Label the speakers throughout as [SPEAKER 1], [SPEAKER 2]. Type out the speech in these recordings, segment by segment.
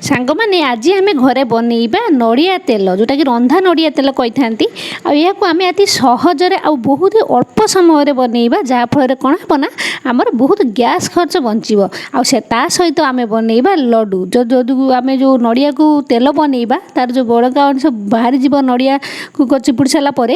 [SPEAKER 1] सांग मैंने आज आम घरे बनइबा नड़िया तेल जोटा कि रंधा नड़िया तेल कही था आम अति सहजरे आ बहुत ही अल्प समय बनइबा जहाँफल कौन हेना आमर बहुत गैस खर्च बचो आ सहित आम बनइबा लड्डू जो आम जो नड़िया को तेल बनइबा तार जो बड़का अंश बाहरी जीव नड़िया को चिपुड़ी सारापर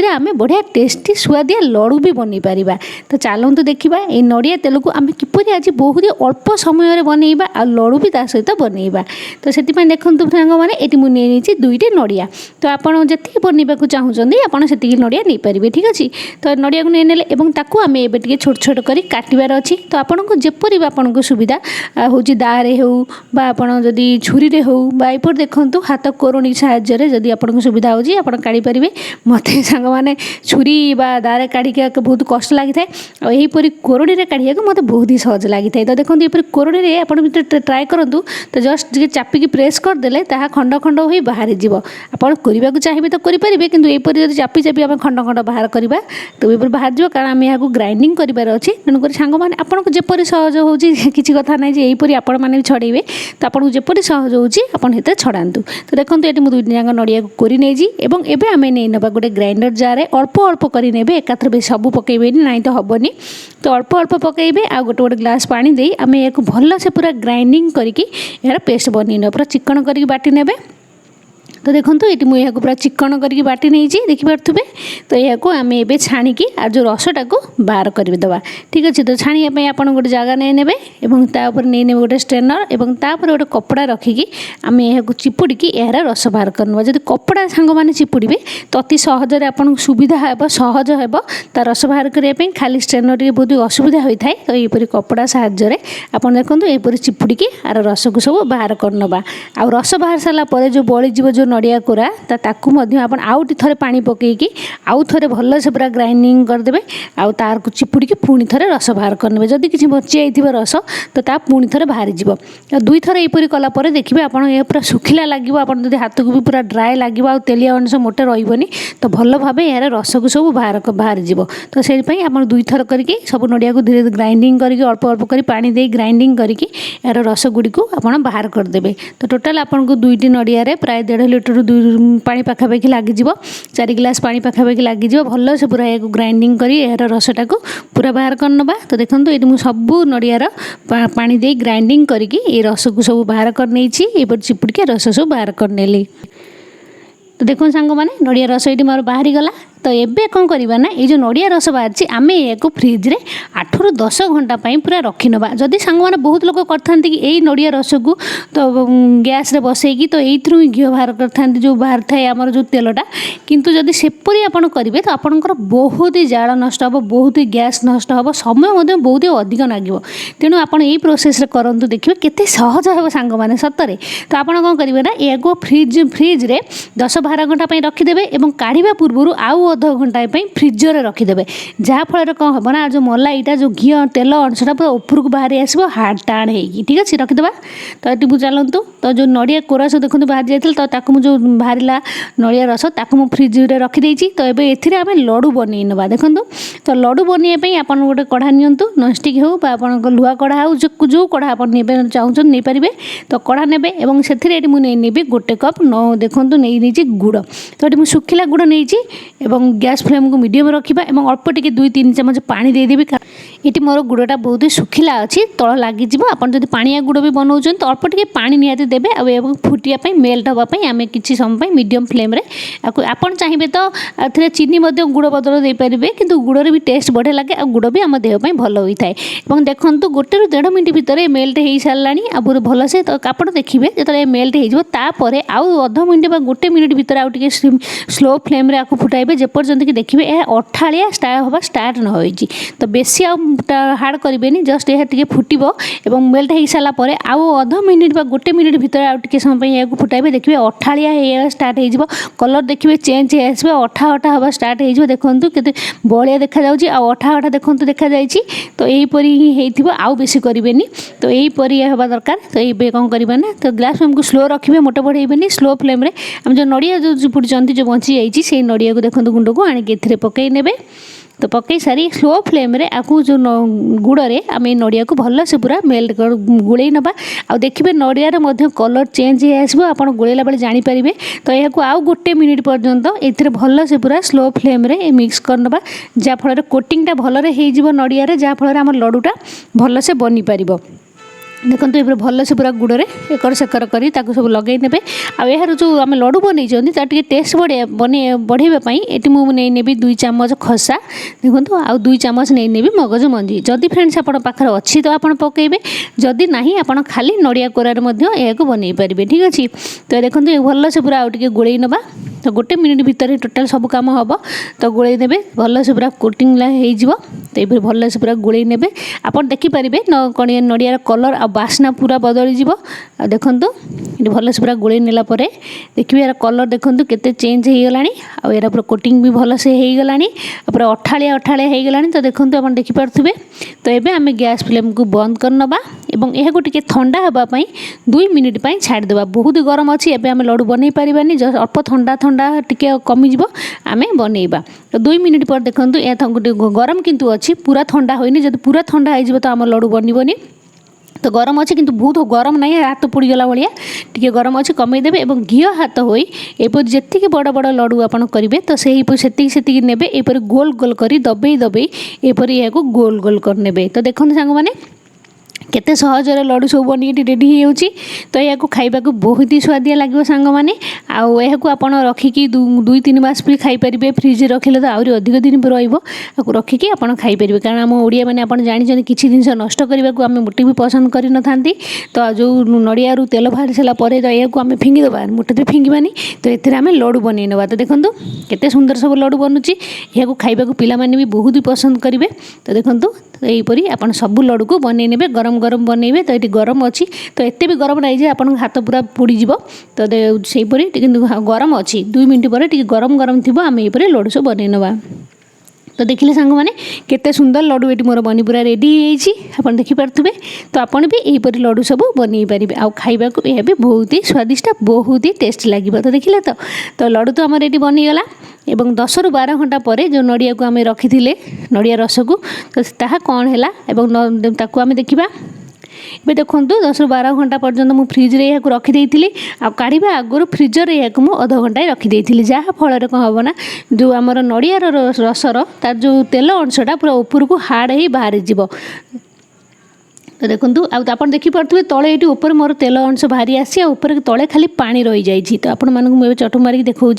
[SPEAKER 1] आम बढ़िया टेस्टी सुआदिया लड्डू भी बनई पार। तो चलतु देखा ये नड़िया तेल को आम किपर आज बहुत ही अल्प समय बनइबा आ लड्डू भी ता सहित बनइबा। तो से देखो सांग मैंने ये मुझे दुईटे नड़िया तो आपड़ जी बनवा चाहूँगी आपड़ से नड़िया नहीं पारे ठीक अच्छे। तो नड़िया को नहीं नेले आम ए छोट छोट कर काटबार अच्छी तो आपन को जपरी आपन को सुविधा हूँ दारे हो जदि छुरी हो एपट देखूँ हाथ कोरोनी साहाय्य जदि आपन को सुविधा होची आपन काढ़ी पारे। मत सांग मैंने छुरी दारे काढ़ी बहुत कष्ट लगी था और यहीपरी कोरोनी में काढ़ा को मतलब बहुत ही सहज लगी था। तो देखो ये कोरोनी में आप ट्राए करूँ तो जस्ट चापिकी प्रेस करदे ता खंड खंड हो बाहरी जीव आपड़ करने को चाहिए तो करेंगे कि यहपरी जब चापी चापी आम खंड खंड बाहर करवा तो ये बाहर जाव कारण आम यहाँ ग्राइंडिंग करार अच्छे। तेणुक सांग मैंने आपको जपरी सहज हो किसी कथा ना यहीपरी आपण मैंने छड़े तो आपको जपरी सहज होते छड़ातु। तो देखो ये मुझे दुईट जाक नड़िया कोरी एवं आम नहीं ना गोटे ग्राइंडर जार अल्प अल्प करे एकाथर सब पकड़े ना तो हेनी तो अल्प अल्प पकड़े आ गोटे गोटे ग्लास पानी दे आम या भल से पूरा ग्राइंडिंग करके यार पेस्ट बन पूरा चिकन करके बाटी नेबे। तो देखो ये मुझे पूरा चिकन करके बाटी नहीं देखिपे तो यह आम ए छाणिकी आ जो रसटा को बाहर करदे ठीक अच्छे। तो छाणियापी आप गोटे जगह नहीं ने नहीं ने गोटे स्ट्रेनर और गोटे कपड़ा रखिकी आम यह चिपुड़ी यार रस बाहर करना जब कपड़ा सांग मैंने चिपुड़े तो अति सहजरे आपन सुविधा है सहज है तार रस बाहर करने खाली स्ट्रेनर बहुत असुविधा होता है। तो यहपरी कपड़ा साहाय्य आप देखो यहपरी चिपुड़ी आर रस को सब बाहर करना आ रस बाहर सारापर जो बड़ी जीव जो नड़िया कोरा ताकू आप आउ थे पानी पकईकी आउ थे भल से पूरा ग्राइंडिंग करदे आउ तार को चिपुड़ी पुणी थे रस बाहर करने जदि किसी बची जाइए रस तो ता पुणी थे बाहरी जीव दुई थर यहपरी कलापर देखिए आप पूरा सुखिला लगे आप हाथ को भी पूरा ड्राए लगे आ तेलिया अंश मोटे रही तो भल भाव यार रस को सब बाहर जीव। तो से आप दुई थर करके सब नड़िया को धीरे ग्राइंडिंग करके अल्प अल्प कर पानी दे ग्राइंडिंग करके यार रस गुड़ी को आप बाहर करदे। तो टोटाल आपको दुईटी नड़िया प्राय 1.5 लीटर पानी पाखापाखि लग 4 गिलास पानी पाखापाखि लग भल से पूरा एक ग्राइंडिंग कर यार रसटा को पूरा बाहर करना। तो देखो ये मुझे सब नड़ियार पानी दे ग्राइंडिंग करके रस को सब बाहर कर चिपुड़ी रस सब बाहर करनेली। तो देखो सांग मैंने नड़िया रस ये मोर बाहरी गला। तो ये कौन करवा ना ये जो नड़िया रस बाहरी आम या फ्रिज्रे 8 ରୁ 10 घंटा पूरा रखी नवा। जदि सांग मैंने बहुत लोग करते कि यही नड़िया रस को तो गैस रे बसैकी तो ये घी बाहर करते जो बाहर थाए आमर जो तेलटा किंतु जदि सेपरी आपड़ करेंगे तो आपंकर बहुत ही जाड़ नष्ट हे बहुत ही गैस नष्ट हे समय बहुत ही अधिक लगे। तेणु आपड़ यही प्रोसेस करूँ देखिए केते सहज हे सांग मैंने सतरे। तो आप कौन करेंगे ना या फ्रिज्रे 10-12 घंटा रखिदे और काढ़ा पूर्व आउ अध घंटा फ्रिजर रखिदे जहाँफल कौन हम ना जो मलाईटा जो घी तेल अंशटा पूरा उपरको बाहरी आसो हार्ड टाण हो ठीक अच्छे रखिदे। तो ये चलतु तो जो नड़िया कोरा सब देखते बाहर जाइए तो जो बाहर नड़िया रस ताकू फ्रिज्रे रखिदे। तो ये आम लड्डू बनई ना देखो। तो लड्डू बनवाई आप गोटे कढ़ा नियंतु नॉनस्टिक हो लुहा कढ़ा हो जो कढ़ा आप चाहूँ नहीं पारे। तो कढ़ा ने से मुझे गोटे कप देखो नहीं गुड़। तो ये मुझे सुखिला गुड़ नहीं गैस फ्लेम को मीडियम रखा और अल्प टे 2-3 चामच पानी देदेवी। ये मोर गुड़टा बहुत ही सुखिला अच्छी तल लगे आप जब पानिया गुड़ भी बनाऊँ तो अल्प टे पानी निहाती देवे और फुटिया मेल्ट हाँपाई आम किसी समय मीडियम फ्लेम आपड़ चाहिए तो ए चीनी गुड़ बदल दे पारे कि गुड़ भी टेस्ट बढ़िया लगे और गुड़ भी आम देहपाई भल होता है। देखो 1 ରୁ 1.5 मिनट भितर मेल्ट हो सारा आगे भल से तो आप देखिए जो मेल्ट होपर आउ अध मिनट 1 मिनट भितर आउ टे स्लो फ्लेम आपको फुटाइबे जेपर्यंत कि देखिए यह अठाड़िया हवा स्टार्ट न हो। तो बेसी हार्ड करेंगे जस्ट यह टे फुटब और मेल्ट हो सारापर आउ अध मिनिट 1 मिनिट भितर आउ टे समय यहाँ फुटाइबे देखिए अठाड़िया स्टार्ट हो कलर देखिए चेंज हो अठा अठा हवा स्टार्ट हो देखो के बलिया देखा अठा अठा देखो देखा जाए। तो यहीपरी ही आउ बेसी करेंगे तो यहीपरी हवा दरकार। तो ये कौन करवा ना तो ग्लास फ्लेम को स्लो रखिए मोटे बढ़ेबे स्लो फ्लेम आम जो नड़िया जो चिपुड़ी जो बची जाइए से नड़िया को देखो गुंड को आणिक पकई ने। तो पकई सारी स्लो फ्लेम रे आपको जो गुड़ रे आम नड़िया को भलसे पूरा मेल्ट गोल नवा आ देखिए नड़ियार कलर चेंज हो आप गोलेला बेले जानीपारे। तो यह आउ गोटे मिनिट पर्यंत ये भलसे पूरा स्लो फ्लेम रे मिक्स करनवा जहाँफल कोटिंगटा भलरे हो नड़िया जहाँफल आम लड्डूटा भलसे बनी पार। देखो ये भल से पूरा गुड़ में एकर सेकर कर सब लगे ने आर जो आम लड्डू बनई टेस्ट बढ़ाई ये मुझे नहीं 2 चामच खसा देखो आउ 2 चामच नहीं मगज मंजी जदि फ्रेंड्स आप पाखे अच्छी तो आप पकेबे जदि ना आप खाली नड़िया कोरार बनई पारे। ठीक अच्छे तो देखो ये भल से पूरा आउटे गोल नवा तो गोटे मिनिट भितर टोटाल सब काम हम तो गोल देवे भल से पूरा कोटिंग हो तो ये भल से पूरा गोल ने आप देखिपारे कण नड़ियार कलर आ बास्ना पूरा बदली देखु ये भल से पूरा गोल नेला देखिए यार कलर देखो केते चेंज हो गला आ यार पूरा कोटिंग भी भल से हो गला पूरा अठालिया अठालिया हो गला। तो देखो आप देखिपे तो ये आम गैस फ्लेम को बंद करनवा एवं यह टे ठंडा होगापाई 2 मिनिट छाड़देवा। बहुत गरम अच्छी एवं आम लड्डू बनई पारानी जस्ट अल्प ठंडा ठंडा टे कमिज आम बनइबा। तो 2 मिनिट पर देखो यह गोटे गरम किंतु अच्छी पूरा ठंडा होनी जब पूरा ठंडा हो तो आम लड्डू बनबनी। तो गरम अच्छे किंतु बहुत गरम ना हाथ पोड़गला भाया टी गरम अच्छे कमेदेवे और घी हाथ हो एपर जी बड़ बड़ लड्डू आप करेंगे तो से ने एपर गोल गोल कर दबे दबे एपर यह गोल गोल कर। तो देखो सांग मैंने केते सहजरे लड्डू सब बन रेडी हो तो यह खाइबा बहुत ही स्वादिया लगे सांग मैंने आउ आप रखिकी 2-3 मास भी खाईपारे फ्रिज रखिले तो आहरी अधिक दिन रखिकी आप खाईपारे कारण आम ओडिया मैंने आप जानते किसी जिन नष्ट करने को आम मोटे भी पसंद कर ना तो जो नड़िया तेल बाहरी सारापर तो यह आम फिंगीदबा मोटे भी फिंगबानी तो ये आम लड्डू बनई नवा। तो देखो केते सुंदर सब लड्डू बनूची यह खाइबा पिलामाने भी बहुत ही पसंद करेंगे। तो देखो यहीपरी आप सब लड्डू को बनई ने गरम गरम बनइबे तो ये गरम अच्छी तो एत भी गरम नहीं आप हाथ पूरा पोड़ीज तो से गरम अच्छी 2 मिनिट पर गरम गरम थी आम ये लड्डू सब बनई नवा। तो देखिले सांग मैंने केते सुंदर लड्डू ये मोर बनी पूरा रेडी आप देखिपे तो आपड़ भी यहीपरी लड्डू सब बनई पारे आउ खाइबा यह भी बहुत ही स्वादिष्ट बहुत ही टेस्ट लगे। तो देखिले तो लड्डू तो आम रेडी बनीगला एवं 10 ରୁ 12 घंटा पर जो नड़िया को आम रखी नड़िया रस को तो ताहा कौन है ताकू आम देखा ये देखो 10 ରୁ 12 घंटा पर्यंत मुझे फ्रिज्रे यह रखीदी काढ़ा आगुरी फ्रिजर यह मुझे 1/2 घंटा रखीदी जहाँफल कौन हम ना जो आम नड़ियार रसर तार जो तेल अंशटा पूरा ऊपर को हार्ड ही बाहरी जीव। तो देखो आप देखिपे तले ये ऊपर मोर तेल अंश बाहरी आसी ऊपर तले खाली पानी रही जाइए तो आपण मानक मुझे चटु मारिक देखा।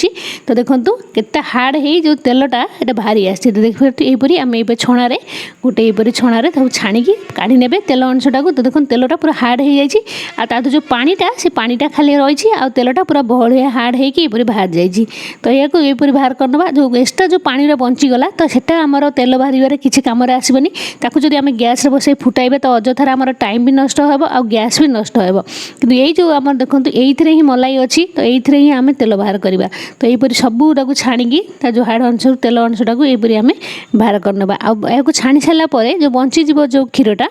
[SPEAKER 1] तो देखो केते हार्ड है जो तेलटा ये बाहरी आसी तो देखिए यहीपरी आम ये छणारे गोटे यहीपरी छणारे छाणिकी काढ़ी ने तेल अंशटा को तो देखो तेलटा पूरा हार्ड हो जाए जो पानीटा से पानीटा खाली रही आ तेलटा पूरा बहलिया हार्ड होकर बाहर जाइए। तो यह यहीपरी बाहर करना जो एक्सट्रा जो पानी बंचीगला तो सेटा आमर तेल बाहर किसी कम आसबनी ताकू जब आम गैस बसई फुटाइबे तो अजथार आमर टाइम भी नष्ट हो आ गैस भी नष्ट हो कि यही जो आम देखो ये ही मलाई अच्छी तो ये ही आम तेल बाहर करवा। तो यहीपरी सबूटा छाणिकी जो हाड़ अंश तेल अंशटा को यहीपरी आम बाहर करना आ छाणी सारापर जो बंचीज जो क्षीरटा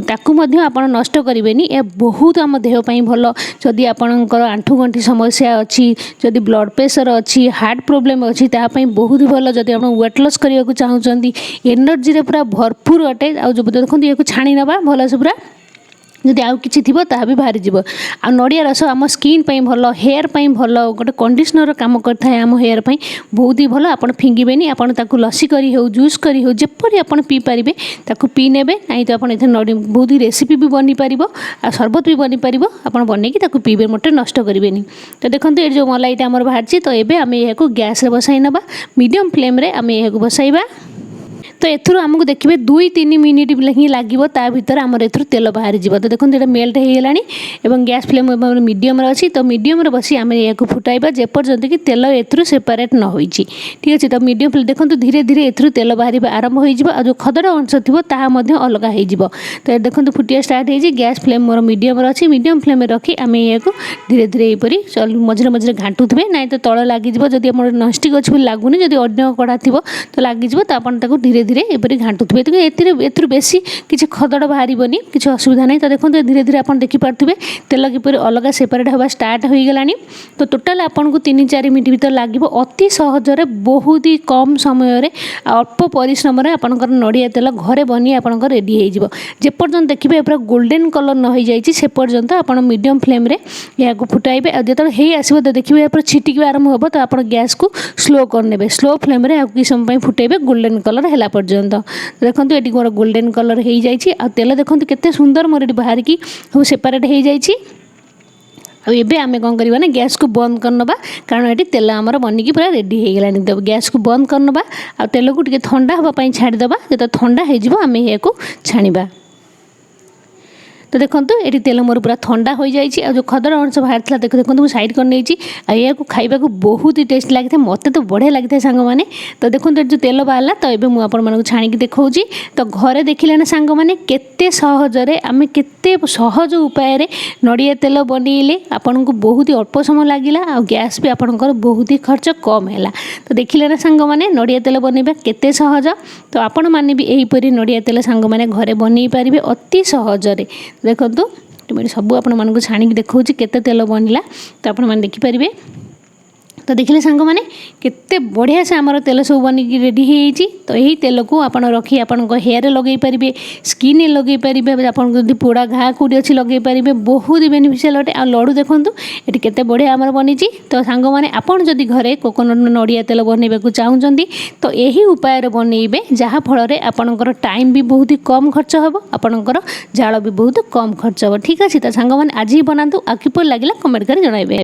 [SPEAKER 1] ताकू आप नष्ट करेंगे यह बहुत आम देहपाई भल जदि आपणकर आंठुगंठी समस्या अच्छी जदि ब्लड प्रेशर अच्छी हार्ट प्रोब्लेम अच्छी तापाई बहुत भल जदि आप वेट लॉस करने को चाहते एनर्जी पूरा भरपूर अटे आ जो देखो ये छाणी नवा भल से पूरा जदि आउ किछि थिबो ता भी बाहरी जीव आ नड़िया रस आम स्किन पई भल हेयर पई भल गोटे कंडीशनर काम करता है आम हेयर पई बहुत ही भल आप फिंगीबेनी आप लस्सी करी हो जूस करी हो जेपरी आप पी पारे ताकू पी नेबे नहीं तो आप बहुत ही रेसिपी भी बनी पार आ सरबत भी बनी पार आप बनईकी ताकू पीबे मोटे नष्ट करेंगे। तो देखो ये जो मलाईटा आमर बाहरी तो ये आम यह गैस बसाई नवा मीडियम फ्लेम रे आम यह बसाइबा। तो एथुरु आमको देखिए 2-3 मिनिट ही लगे ता भीतर आमर एथुरु तेल बाहरी जीव। तो देखो ये मेल्ट हो गलानी एवं गैस फ्लेम मीडियम अच्छी तो मीडियम बसी आम या फुटाइबा जेपर्यंत कि तेल एथुरु सेपरेट न हो ठीक अच्छे। तो मीडियम फ्लेम देखो धीरे धीरे एथुरु तेल बाहर आरंभ हो जो खदड़ अंश थी ताहा अलग हो। तो देखो फुटिया स्टार्ट हो गैस फ्लेम मोर मीडियम अच्छी मीडियम फ्लेम रखी आम या धीरे धीरे यहीपरी मझे मझे घाटुथे ना तो तल लगे जदि ननस्टिक अच्छे लगुनि जदि अन्य कड़ा थी तो लगे तो आप धीरे धीरे एपरी घाटुवे तो एथुरु बेसी किसी खदड़ बाहरनी किसी असुविधा नहीं। तो देखो धीरे धीरे आप देखिपे तेल किपर अलग सेपरेट हवा स्टार्ट हो गलानी। तो टोटाल आपन को 3-4 मिनट भीतर लगे अति सहजरे बहुत ही कम समय अल्प परिश्रम आपंकर नड़िया तेल घरे बनी आपंकर रेडी हो जेपर्यंत देखिए पूरा गोल्डन कलर न हो जाए से पर्यंत आप मीडियम फ्लेम रे या फुटाइबे। जो हे आसो तो देखिए पूरा छिटिक आरंभ हो तो आप गैस को स्लो करने स्लो फ्लेम रे कि समय फुटेबे गोल्डन कलर है पर्यंत। देखो ये मोर गोल्डन कलर हो जाए तेल देखो केते सुंदर मोर बाहर की सब सेपरेट हो जाए। एबे आमे कौन करवा ना गैस को बंद करनबा कारण ये तेल आमर बनिकी पूरा रेडी हो गलानी। तो गैस को बंद करनबा आ तेल को टिके ठंडा हवाई छाड़ीदबा जो ठंडा हो आम या छाणीबा। तो देखो ये तेल मोर पूरा ठंडा हो जाए जो खदड़ अंश बाहर था देखो मुझे साइड कर नहीं या खाइबा बहुत ही टेस्ट लगी था मत तो बढ़िया लगी था सांग मैंने। तो देखो जो तेल बाहर तो ये मुझे छाणिकी देखा तो घरे देखिले ना सांग मैंने केते सहजरे आम केते सहज उपाय नड़िया तेल बनइले आपन को बहुत ही अल्प समय लगिला आ गैस भी आपनकर बहुत ही खर्च कम है। तो देखिले ना सांग मैंने नड़िया तेल बनइबा केते सहज। तो आपण माने भी एहीपरी नड़िया तेल सांग मैंने घरे बनई पारिबे अति सहजरे। देखो तुम सब आपको छाणिकी देखा केते तेल बनला तो आप देखिपारे। तो देखिले सांग मैंने केते बढ़िया से आमर तेल सब बनिकी रेडी हो। तो यही तेल को आप रखी आप हेयर लगे पारे स्किन लगे पारे आप पोड़ा घा कौटी अच्छी लगे पारे बहुत ही बेनिफिशियल अटे। आ लड्डू देखूँ ये केते बढ़िया आमर बनी। तो सांग मैंने आपड़ जदि घरे कोकोनट नड़िया तेल बनइबा चाहूँगी तो यही उपाय बनइबे जहाँफल आपणकर टाइम भी बहुत ही कम खर्च हम आपणकर झाड़ भी बहुत कम खर्च हम। ठीक अच्छे तो सांग मैंने आज ही बनातु आ किपर लगे कमेंट कर जणाइबे।